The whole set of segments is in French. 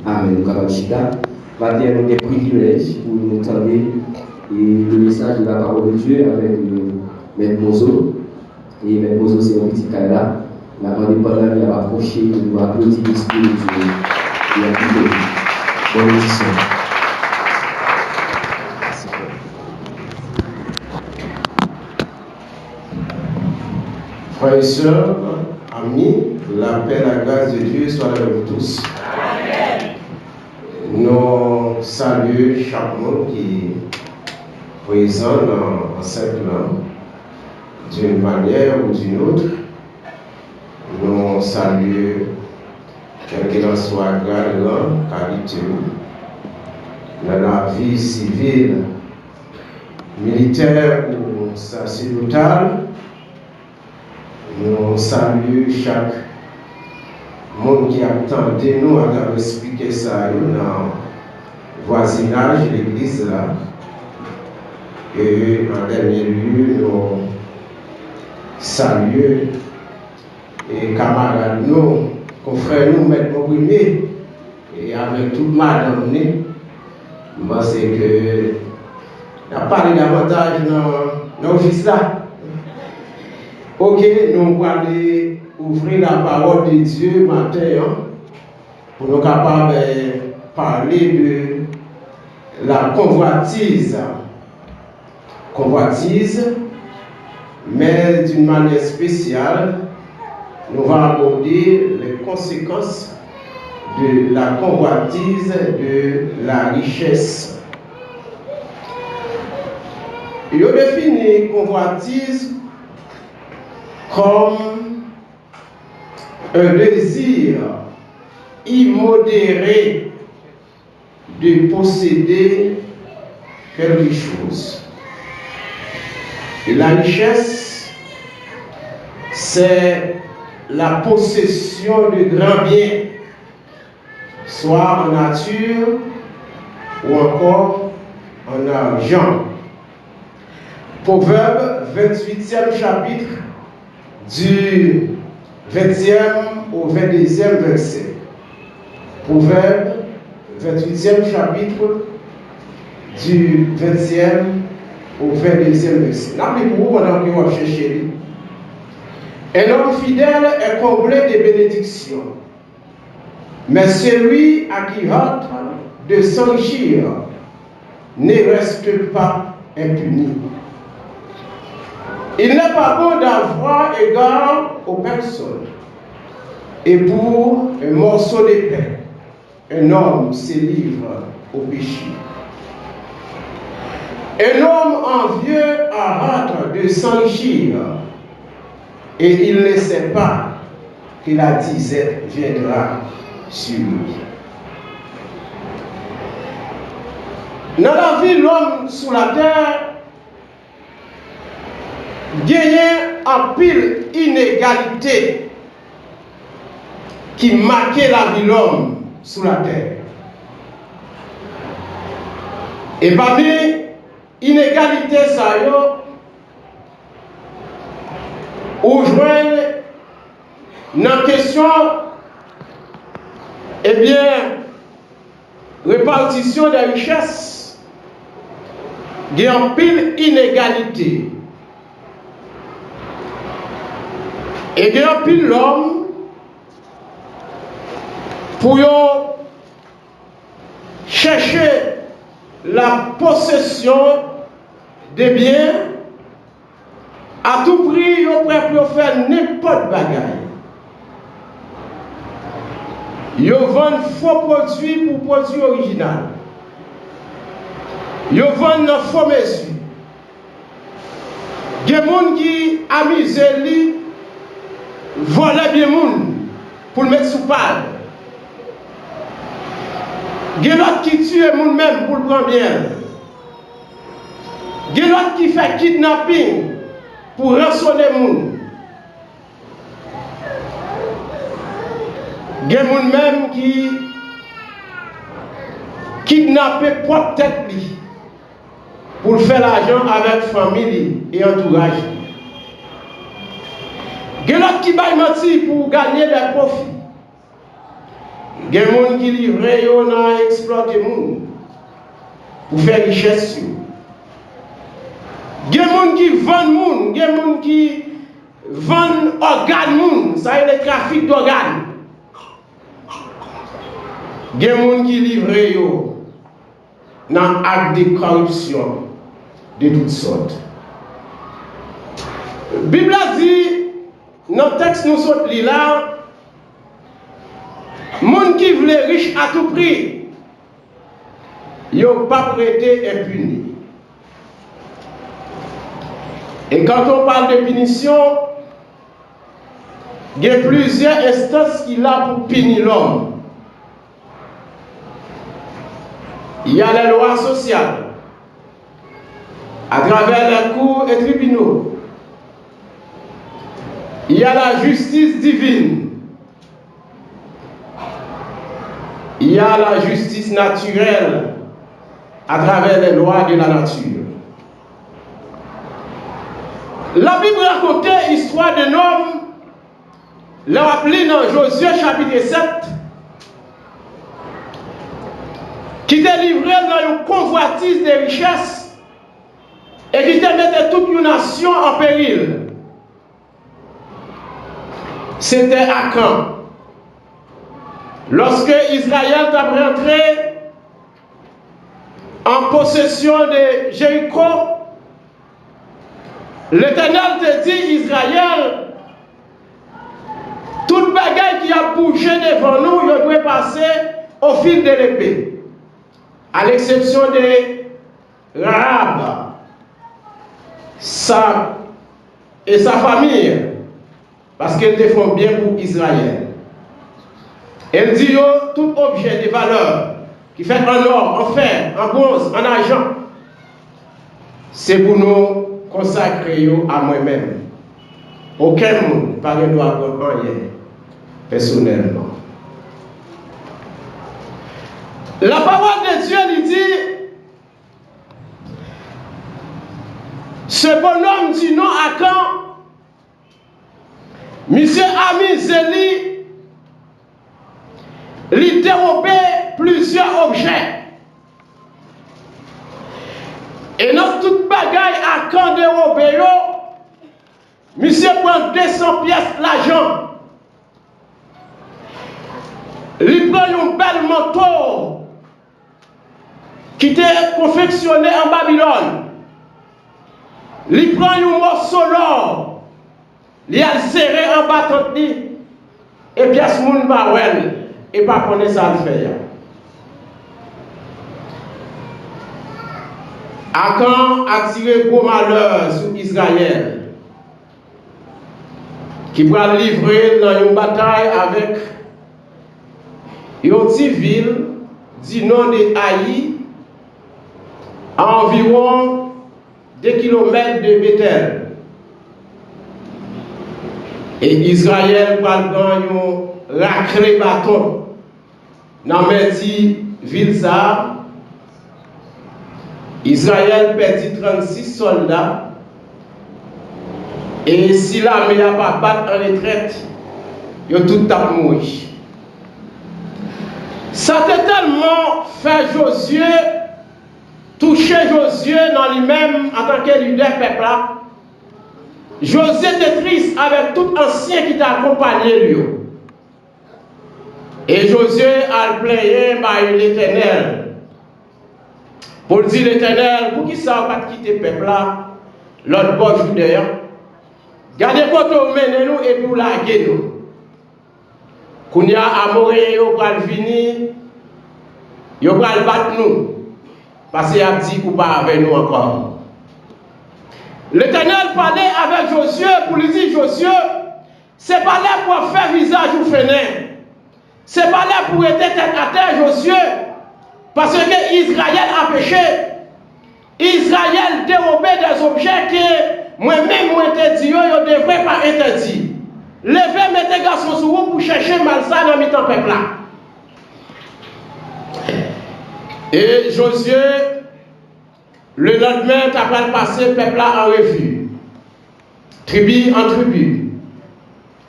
Amen. Nous avons chita. Matin, nous avons des privilèges pour nous entendre le message de la parole de Dieu avec M. Mozo. Et M. Mozo, c'est un petit cas là. La demandé pendant qu'il a approché, nous applaudit l'Esprit de Dieu. Et à tout le monde. Bonne édition. Frères et sœurs, amis, la paix et la grâce de Dieu soient avec vous tous. Amen. Nous saluons chaque monde qui est présent dans cette langue, d'une manière ou d'une autre. Nous saluons, quel qu'il en soit grade, qualité, dans la vie civile, militaire ou sacerdotale. Nous saluons chaque monde qui a tenté nous à expliquer ça dans le voisinage de l'église là. Et en dernier lieu, nous saluons et camarades nous, confrères nous, maîtres premier, et avec toute madame nous, parce que on a parlé davantage dans l'office là. Ok, nous allons aller ouvrir la parole de Dieu matin pour nous capables de parler de la convoitise. Convoitise, mais d'une manière spéciale, nous allons aborder les conséquences de la convoitise de la richesse. Il définit convoitise comme un désir immodéré de posséder quelque chose. Et la richesse, c'est la possession de grands biens, soit en nature ou encore en argent. Proverbe 28e chapitre, du 20e au 22e verset. Proverbe 28e chapitre, du 20e au 22e verset. N'oubliez pas pendant que vous cherchez. Un homme fidèle est comblé de bénédictions, mais celui à qui hâte de s'enrichir ne reste pas impuni. Il n'est pas bon d'avoir égard aux personnes. Et pour un morceau de pain, un homme se livre au péché. Un homme envieux a hâte de s'enrichir, et il ne sait pas que la disette viendra sur lui. Dans la vie, l'homme sur la terre gagnait en pile inégalité qui marquait la vie de l'homme sur la terre. Et parmi inégalité, ça y est, où joignent dans la question, eh bien, répartition des richesses, il y a en pile inégalité. Et il y a un pile l'homme pour chercher la possession des biens à tout prix, ils sont prêts pour faire n'importe bagaille. Ils vendent faux produits pour produits originaux. Ils vendent faux mesures. Il y a des gens qui amusent lui, volent bien monde pour le mettre sous pale. Il y a d'autres qui tuent les gens même pour le prendre bien. Il y a d'autres qui font kidnapping pour rançonner les gens. Il y a des gens même qui kidnappent propre tête pour faire l'argent avec famille et entourage. Il y a d'autres qui baillent mentir pour gagner des profits. Il y a des gens qui livrent dans exploiter les gens pour faire richesse. Il y a des gens qui vendent les gens, il y a des gens qui vendent organes, ça y est le trafic d'organes. Il y a des gens qui livrent dans l'acte de corruption de toutes sortes. La Bible a dit, dans le texte nous sommes là, les gens qui veulent riches à tout prix, ils n'ont pas prêté impuni. Et quand on parle de punition, il y a plusieurs instances qu'il a pour punir l'homme. Il y a les lois sociales, à travers les cours et tribunaux. Il y a la justice divine. Il y a la justice naturelle, à travers les lois de la nature. La Bible racontait l'histoire d'un homme, l'a appelé dans Josué chapitre 7, qui était livré dans une convoitise de richesses et qui mettait toute une nation en péril. C'était Akan. Lorsque Israël est rentré en possession de Jéricho, l'Éternel te dit, Israël, toute bagaille qui a bougé devant nous, il doit passer au fil de l'épée. À l'exception de Rahab, et sa famille, parce qu'elles te font bien pour Israël. Elle dit, tout objet de valeur qui fait en or, en fer, en bronze, en argent, c'est pour nous consacrer à moi-même. Aucun monde, pas de droit à rien, personnellement. La parole de Dieu lui dit, ce bonhomme dit non à quand Monsieur Ami Zélie, il dérobait plusieurs objets. Et dans toute bagaille à quand dérobé, monsieur prend 200 pièces l'argent. Il prend un bel manteau qui était confectionné en Babylone. Il prend un morceau d'or, il a serré en bas de lui, et puis ce monde va et pas connaître ça le faire. Akan a tiré gros malheur sur Israël, qui va livrer dans une bataille avec une petite ville du nom de Haï, à environ 2 km de Bethel. Et Israël va gagner un raclé bâton dans la ville. Israël perdit 36 soldats. Et si l'armée n'a pas battu en retraite, ils ont tout mourir. Ça a tellement fait Josué, toucher Josué dans lui-même en tant que leader peuple. Josué était triste avec tout ancien qui t'a accompagné lui. Et Josué a plaigné par l'Éternel. Pour dire l'Éternel, pour qui ça va pas quitter le peuple là, l'autre bord Judéen. Gardez côté où menez nous et puis laguez nous. Quand il y a Amoré, il va venir, il va battre nous. Parce qu'il a dit qu'il pas avec nous encore. L'Éternel parlait avec Josué pour lui dire, Josué, ce n'est pas là pour faire visage ou fenêtre. Ce n'est pas là pour être tête à terre, Josué. Parce que Israël a péché. Israël dérobait des objets que moi-même, moi, interdit, je ne devrais pas interdire. Levez mes garçons sur vous pour chercher mal ça dans le peuple là. Et Josué, le lendemain, tu as passé le peuple là en revue. Tribu en tribu.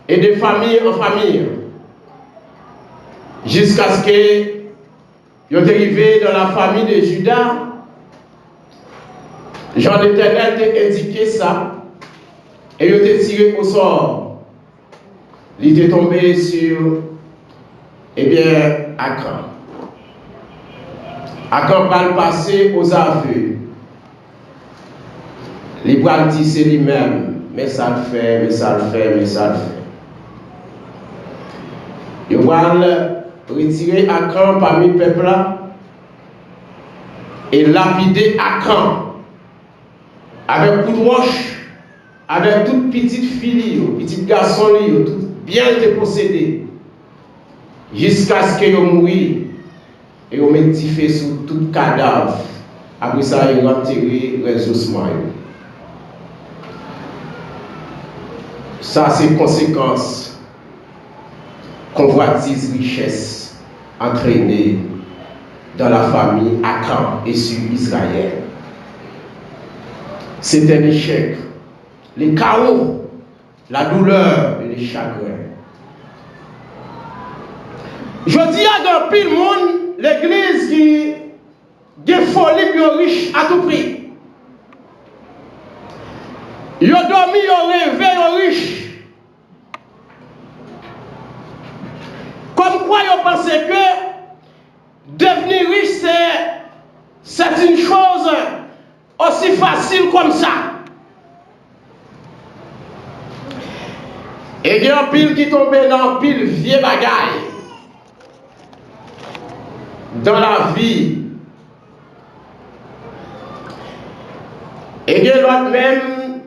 Et de famille en famille. jusqu'à ce que ils sont arrivés dans la famille de Judas. Jean l'Éternel t'a indiqué ça et il t'a tiré au sort. Il est tombé sur, eh bien, Akan. Akan va le passer aux aveux. Les bras disent c'est lui-même, mais ça le fait, mais ça le fait, mais ça le fait. Il va retirer Akan parmi le peuple là et lapider Akan avec coup de roche, avec toute petite fille, petit garçon, tout bien été possédé, jusqu'à ce qu'il mouille et on met du feu sur tout cadavre. Après ça, il enterré les ossements. Ça, c'est conséquence convoitise richesse entraînée dans la famille Akan et sur Israël. C'est un échec. Les chaos, la douleur et les chagrins. Je dis à dans pile monde, l'église qui est folie, qui est riche à tout prix. Ils ont dormi, ils ont rêvé, ils sont riches. Comme quoi ils pensent que devenir riche, c'est une chose aussi facile comme ça. Et il y a un pile qui tombe dans un pile vieux bagaille. Dans la vie. Et il y a l'autre même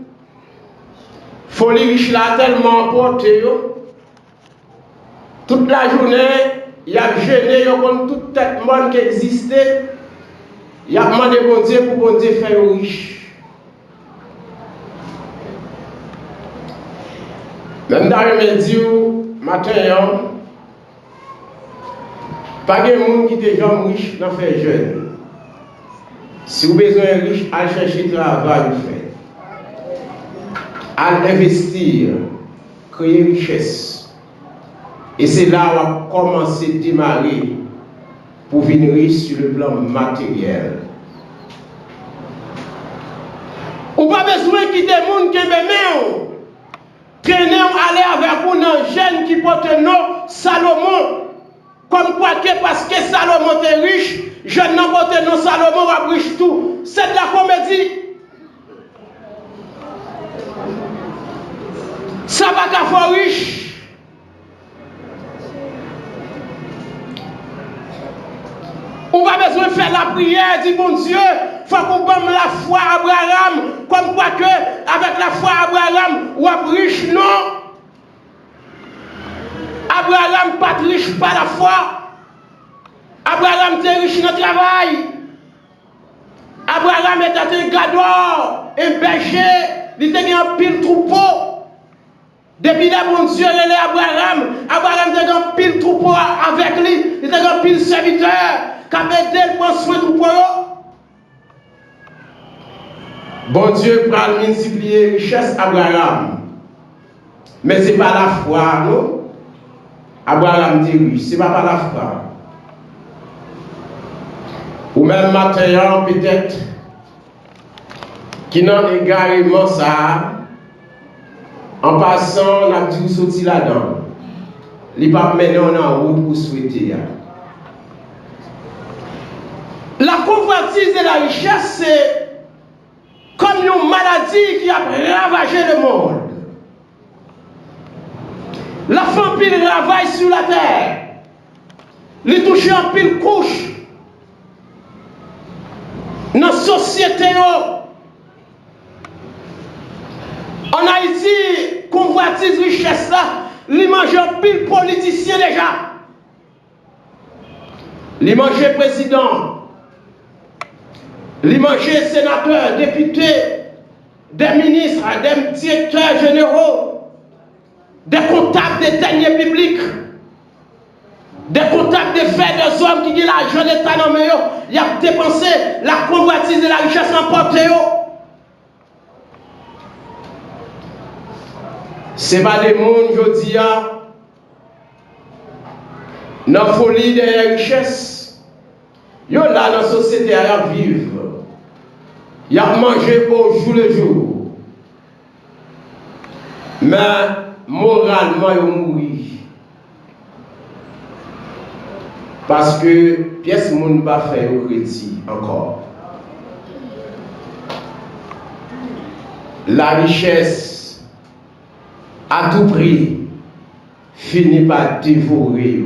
folie riche là tellement porté. Toute la journée, il a gêné comme toute tête monde qui existait. Il a demandé bon Dieu pour bon Dieu faire riche. Même dans le midi, matin, pas de monde qui est déjà riche dans faire jeune. Si vous avez besoin de riche, allez chercher travail, vous faites. Allez investir, créer richesse. Et c'est là où on a commencé à démarrer pour venir riche sur le plan matériel. On n'a pas besoin de quitter des gens qui aiment. Traîner, aller avec un jeune qui porte le nom Salomon. Comme quoi que parce que Salomon est riche, jeune n'a porte le nom Salomon va riche tout. C'est de la comédie. Ça va qu'à faire riche. On va besoin de faire la prière, dit bon Dieu, il faut qu'on donne la foi à Abraham, comme quoi que avec la foi à Abraham, ou à riche, non. Abraham pas riche par la foi. Abraham était riche dans le travail. Abraham était un gador, un berger, il était un pile troupeau. Depuis là, mon Dieu, il est Abraham. Abraham était un pile troupeau avec lui, il était un pile serviteur. Quand il prend soin du troupeau, bon Dieu prend multiplier richesse Abraham. Mais ce n'est pas la foi, non? Abraham dit oui, ce n'est pas la foi. Ou même matin, peut-être, qui n'a également ça, en passant, on a dit sorti là-dedans. Il va mener en route pour souhaiter. La convoitise de la richesse, c'est comme une maladie qui a ravagé le monde. La femme pile travaille sur la terre. Il touche en pile couche. Dans la société, en Haïti, convoitise richesse là, il mange en pile politicien déjà. Il mange président. Les manger sénateurs, députés, des ministres, des directeurs généraux, des comptables des derniers publics, des comptables des faits des hommes qui disent l'argent de l'État dans le milieu, il a dépensé la convoitise de la richesse emportée. Ce n'est pas des mondes, je dis, dans la folie des richesses, yo là dans la société à vivre. Il a mangé au jour le jour. Mais moralement, il mourit. Parce que pièce moun pas fait au crédit encore. La richesse à tout prix finit par dévorer.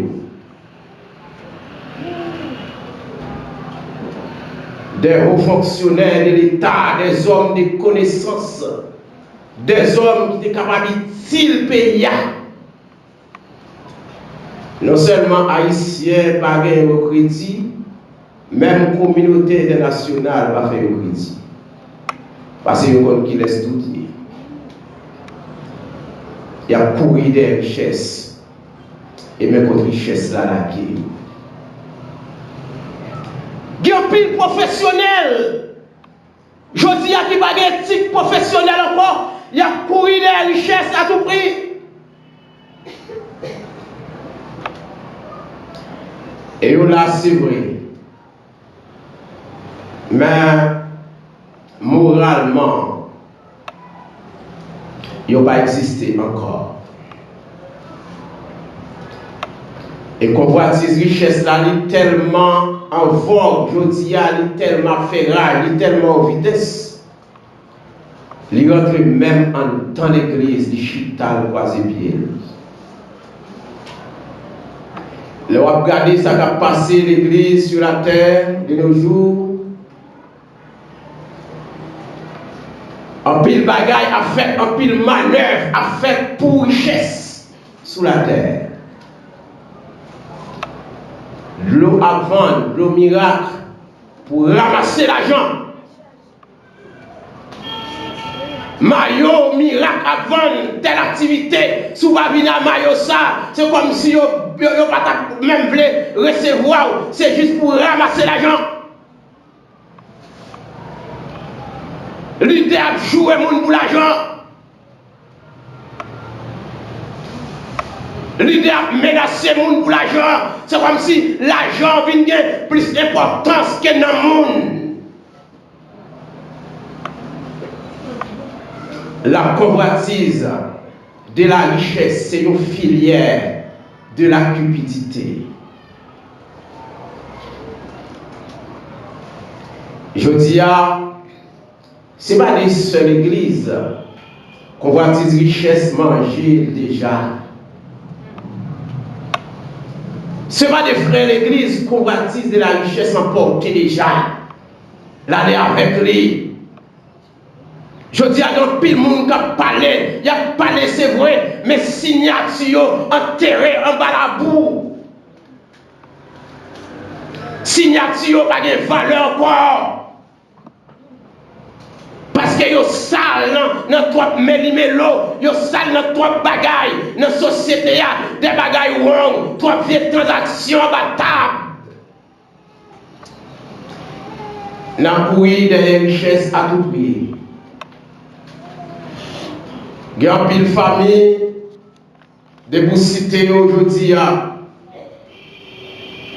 Des hauts fonctionnaires de l'État, des hommes de connaissance, des hommes qui étaient capables de pays. Non seulement haïtiens pas gagner au crédit, même communauté internationale pas faire au crédit. Parce que comme qui laisse tout dire. Il y a couru des richesses. Et même contre richesse là, là qui. Il y a un pile professionnel. Je dis à qui pas d'éthique professionnelle encore. Il y a couru des richesses à tout prix. Et là, c'est vrai. Mais moralement, il n'a pas existé encore. Et convoitise richesse là, il est tellement en vogue, je dis, il est tellement ferrare, il est tellement en vitesse. Il rentre même en temps d'église, il chita le croisé pied. Le regarder ça qui a passé l'église sur la terre de nos jours. Un pile bagaille a fait, un pile manœuvre a fait pour richesse sous la terre. L'eau à vendre, l'eau miracle pour ramasser l'argent. Maillot miracle à vendre telle activité. Sous Babina Maillot ça, c'est comme si yo pas même voulu recevoir, c'est juste pour ramasser l'argent. L'idée a joué mon pour l'argent. L'idée a menacé mon pour l'argent. C'est comme si l'argent vient gagner plus d'importance que dans le monde. La convoitise de la richesse, c'est une filière de la cupidité. Je dis ce n'est pas des seules églises. Convoitise richesse manger déjà. Ce n'est pas des frères l'église, convoitise de la richesse emporter déjà. L'année avec lui. Je dis à donc pile monde qui a parlé, il a parlé c'est vrai, mais signature enterrée en bas la boue. Signature pas de valeur encore. Parce que yo sale dans trop méli-mélo, yo sale dans trop bagaille, dans la société, des bagailles wrong, trop vieilles transactions battables. Dans le pays des richesses à tout prix. Il y a une famille de vous citer aujourd'hui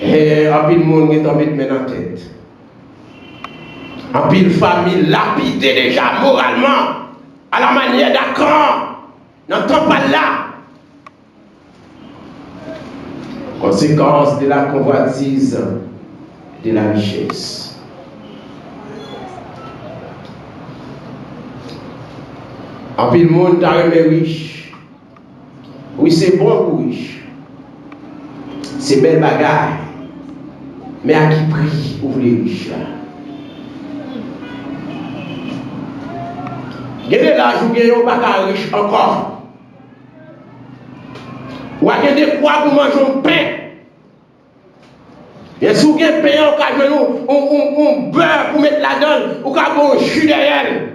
et un pile monde qui est tombé de dans la tête. Un pile famille lapidée déjà moralement à la manière d'Acan. N'entend pas là. Conséquence de la convoitise de la richesse. En pile monde t'a remis riche. Oui, c'est bon pour riche. C'est belle bagarre. Mais à qui prix pour les riches là? Gardez là, je gagne pas riche encore. Ou à gagner quoi pour manger un pain? Et si vous gagnez pain, on a un beurre pour mettre là-dedans, ou un jus derrière.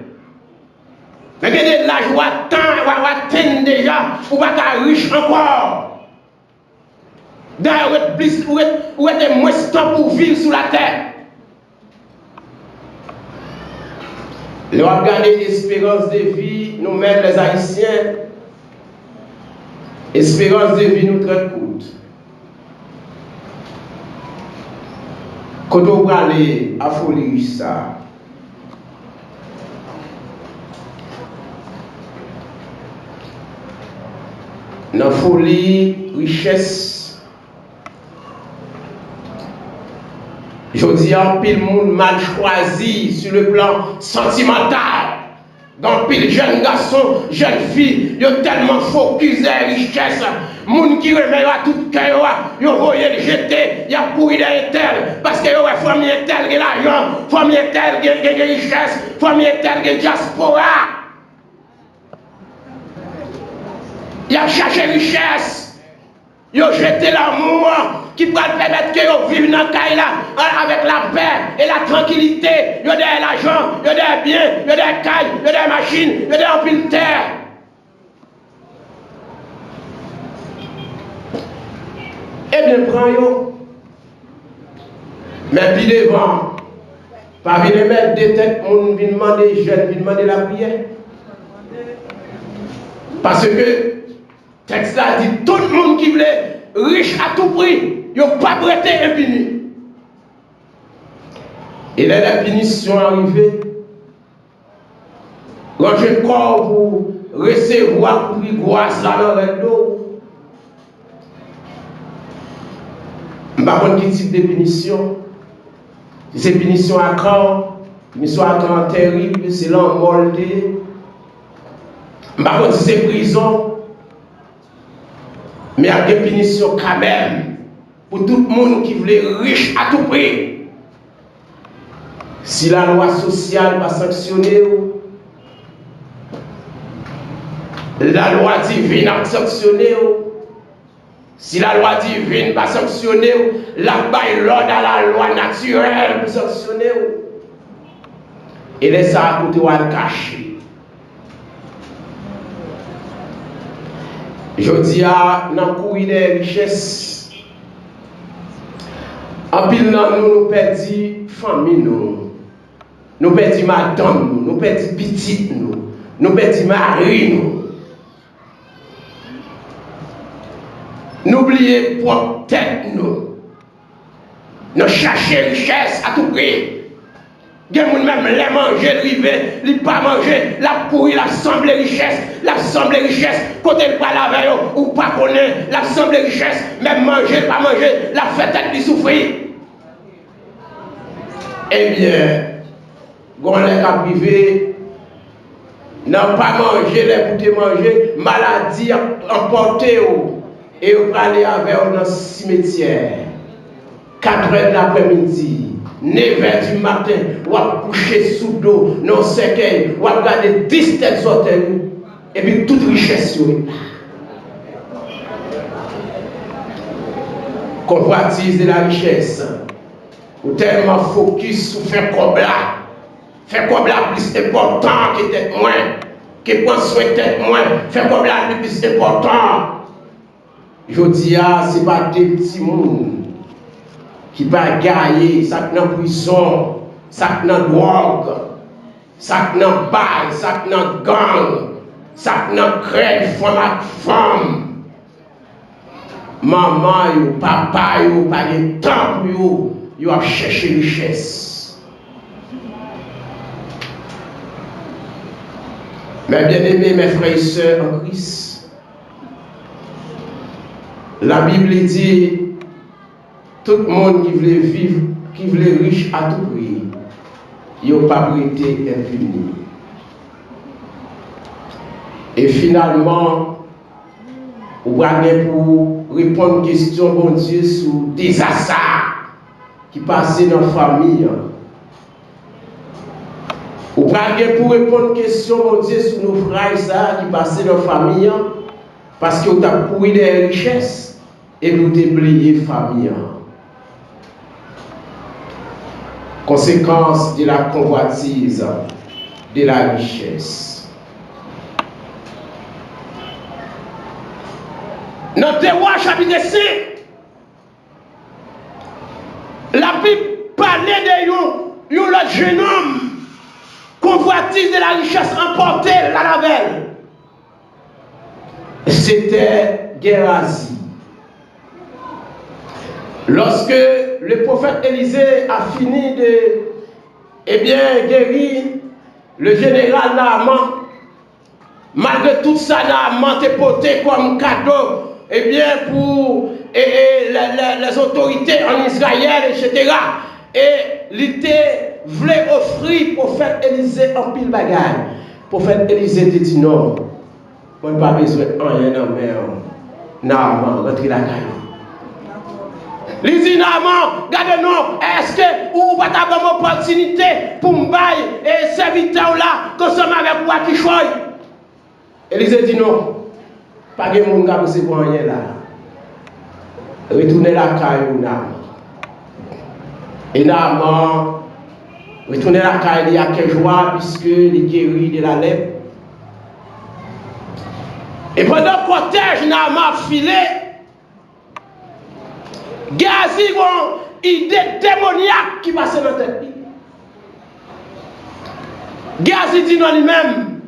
Mais regardez là, je vois déjà, ou pas riche encore. D'ailleurs, où est moins de temps pour vivre sur la terre. Nous regardons l'espérance de vie, nous-mêmes les Haïtiens, espérance de vie nous très courte. Quand on va aller à folie, ça. Dans folie, richesse, je dis en pile monde mal choisi sur le plan sentimental. Dans pile jeunes garçons, jeunes filles, ils ont tellement focusé la richesse. Moun qui remet à tout cœur, ils ont voyé le jeter, ils ont pourri des tel, parce que ils ont famille tel qui a l'argent, famille tel qui a la richesse, famille tel qui a la diaspora. Ils ont cherché richesse. Ils ont jeté l'amour qui peut permettre que vous vivez dans le cas avec la paix et la tranquillité. Ils ont des l'argent, ils ont des biens, ils ont des cailles, ils ont des machines, ils ont des empiles de terre. Eh bien, prends-yo. Mais puis devant, pas venir mettre des têtes, on vient demander jeune, vient demander la prière. Parce que le texte là dit tout le monde qui voulait riche à tout prix, il n'a pas prêté impuni. Et là, la punition arrivée. Quand je crois pour recevoir pour grâce là dans le dos, je ne sais pas quel type de punition. C'est punition à camp terrible, c'est l'emmolté. Je ne sais pas si c'est prison. Mais il y a des punitions quand même pour tout le monde qui voulait riche à tout prix. Si la loi sociale va sanctionner, la loi divine va sanctionner. Si la loi divine va sanctionner, la baille l'ordre à la loi naturelle pour sanctionner. Et laisse ça à côté ou à le cacher. Je dis à dans le courrier des richesses, en pile nous perdons famille, nous perdons madame, nous perdons petite, nous perdons mari. N'oubliez pas tête, nous cherchons richesse à tout prix. Il y a des gens même les manger, les pas manger, la pourri, l'assemblée richesse, côté le pas la veille, ou pas connaître, l'assemblée richesse, même manger, pas manger, la fait tête de souffrir. Eh bien, quand on est arrivé, n'a pas mangé, les bouteilles manger, maladie emportée, et on va aller avec dans le cimetière, 4 h de l'après-midi. 9 h du matin, ou à coucher sous l'eau, non cercueil, ou à garder 10 têtes hôtels, et puis toute richesse. Convoitise de la richesse, ou tellement focus sur faire comme là plus important que tête moins, que prendre soin de tête moins, faire comme là plus important. Je dis, ce n'est pas des petits mondes qui va gagner, ça qui est en prison, ça qui est en drogue, ça qui est en bail, ça qui est en gang, ça qui est en crève, femme. Maman, papa, pas de temps pour vous a cherché richesse. Mes bien-aimés, mes frères et sœurs en Christ, la Bible dit, tout le monde qui voulait vivre, qui voulait riche à tout prix, il n'a pas été impuni. Et finalement, vous avez pour répondre à une question, bon Dieu, sur des assassins qui passaient dans la famille. Vous avez pour répondre à une question, bon Dieu, sur nos frères qui passaient dans la famille, parce que vous avez pourri des richesses et vous avez oublié la famille. Conséquence de la convoitise de la richesse. Dans Théois chapitre 5, la Bible parlait de l'autre jeune homme, convoitise de la richesse emportée la lavelle. C'était Géasi. Lorsque le prophète Élisée a fini de, guérir le général Naaman. Malgré tout ça, Naaman était porté comme cadeau, pour les autorités en Israël, etc. Et l'ité voulait offrir au prophète Élisée en pile bagaille. Le prophète Élisée dit non, on n'a pas besoin de rien, non, mais Naaman, rentrez la caille. Il dit Naaman, regardez-nous, est-ce que vous n'avez pas une opportunité pour me bailler et serviteur là, consommer avec moi qui choisit? Élisée dit non, pas de monde qui a besoin de rien là. Retournez la caille ou Naaman. Et Naaman, retournez la caille il y a quelques jours puisque il guérit de la lèpre. Et pendant le cortège, Naaman filé, Géasi a une idée démoniaque qui passe dans la tête. Géasi dit non lui-même.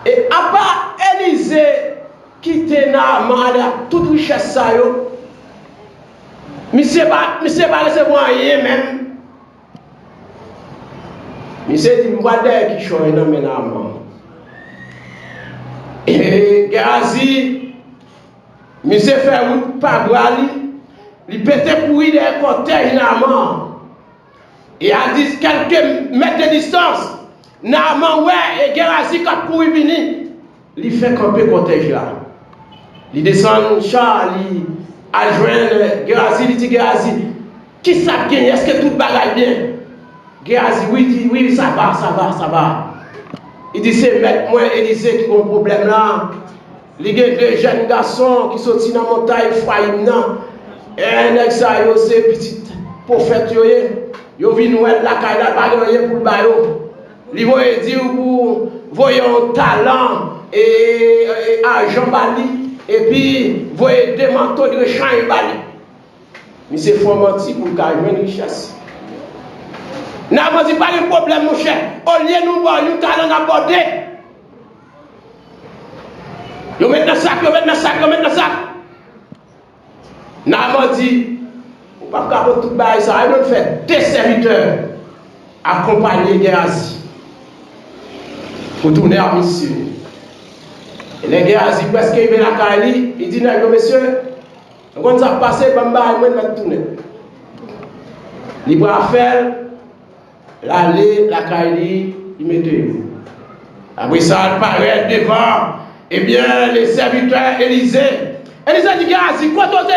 Et à part Élisée, qui était Naaman à toute richesse, ça y est. Monsieur pas recevoir rien même. Monsieur dit, moi d'ailleurs qui choisit dans mes Naaman. Et Géasi, monsieur fait route par Brali. Il pétait courir des cortèges Naaman. Et à quelques mètres de distance, Naaman, ouais, et Géasi, qui a couru venir, il fait camper le cortège là. Il descend, Charles, il adjoint Géasi, il dit Géasi, qui ça bien? Est-ce que tout bagaille bien? Géasi, oui, il dit, oui, ça va. Il dit, c'est maître, moi, Élisée, qui a un problème là. Il y a deux jeunes garçons qui sont dans la montagne, Ephraïm. Et un exayo, c'est petit prophète, ils viennent nous la caille, pas rien pour le baillot. Ils vont dire pour voyer un talent et argent bali, et puis voyer des manteaux de champ et bali. Mais c'est fort menti pour le gagner une richesse. N'a pas dit pas de problème, mon cher. Au lieu de nous voir, nous talent abordé. Ils mettent dans le sac, Naaman dit, on ne peut pas faire tout le bail, ça va faire des serviteurs accompagner Géasi pour tourner à mission. Et les Géasi, presque ils viennent à Kali, ils disent, monsieur, quand ça passe, Bamba, ils vont tourner. Ils vont faire l'aller, la Kali, ils mettent. Après ça, il paraît devant, les serviteurs Élisée. Élisée dit, Géasi, quoi t'as dit?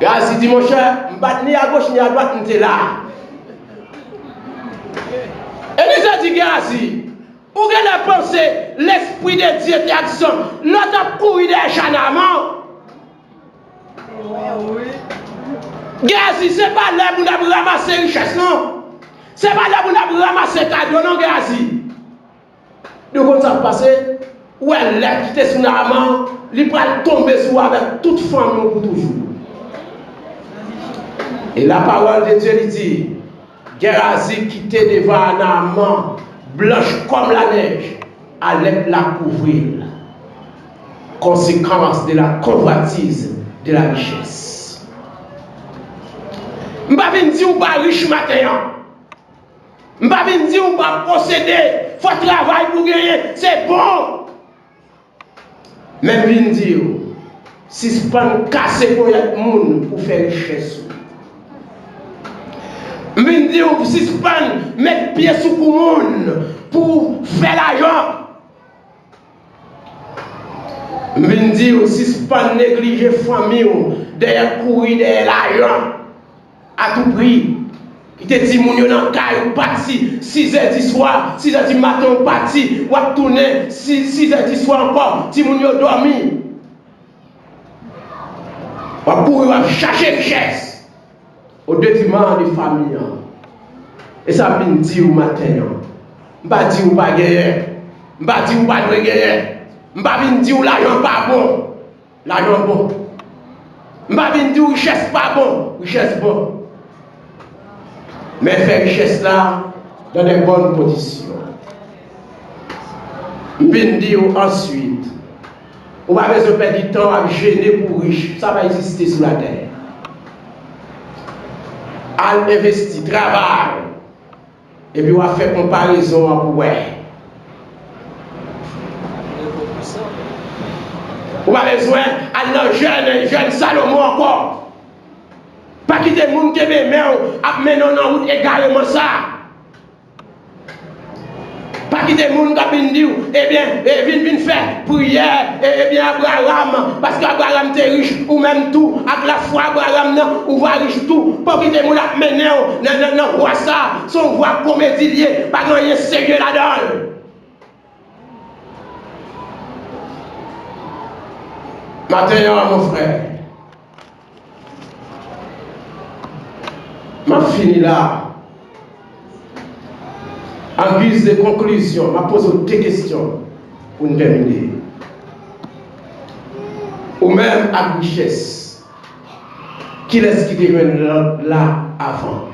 Géasi dit, mon cher, je ne vais ni à gauche ni à droite, je suis là. Élisée dit, Géasi, où est la pensée, l'esprit de Dieu est action, l'autre a couru des chanaments. Géasi, ce n'est pas là pour nous ramasser richesse, non. Ce n'est pas là pour nous ramasser cadeau, non, Géasi. De quoi ça passe? Où elle l'a quitté sur Naaman, il va tomber sur avec toute femme pour toujours. Et la parole de Dieu lui dit, Géasi quitté devant Naaman, blanche comme la neige, allait la couvrir. Conséquence de la convoitise de la richesse. Je ne vais pas dire que vous êtes riche matin. Je ne vais pas dire que vous êtes posséder, il faut travailler pour gagner, c'est bon. Même je dire, si ce n'est pas casser pour les gens pour faire richesse. Je dis, si ce n'est pas mettre pied sous le monde pour faire l'argent. Je dis, si ce n'est pas négliger la famille, derrière courir derrière l'argent, à tout prix. Il te dit, mon yon dans le caille, parti, 6h du soir, 6h du matin, parti, ou à tourner, 6h du soir encore, si mon yon dormi. Ou à courir, ou à chercher richesse, au détriment des familles. Et ça me dit au matin, je ne vais pas dire ou pas gagner, je ne vais pas dire ou pas gagner, je ne vais pas dire ou l'argent pas bon, l'argent bon. Je ne vais pas dire ou richesse pas bon, richesse bon. Mais faire richesse là dans des bonnes conditions. Je vais dire ensuite, On va besoin de perdre du temps à gêner pour riche. Ça va exister sur la terre. À investir, travail. Et puis on va faire comparaison pour ouais. On va besoin à jeune Salomon encore. Pas quitter le monde qui est mais à mener en route également ça. Pas quitter le monde qui a dit, eh bien, viens faire prière, eh bien, Abraham, parce qu'Abraham était riche, ou même tout, avec la foi, Abraham, ou va riche tout, pas quitter le monde qui a mené, non, voit ça, son voix comédilier, pas grand sérieux là-dedans. Maintenant, mon frère, m'a fini là. En guise de conclusion, je pose deux questions pour nous terminer. Ou même à richesse. Qui est-ce qui devient là avant?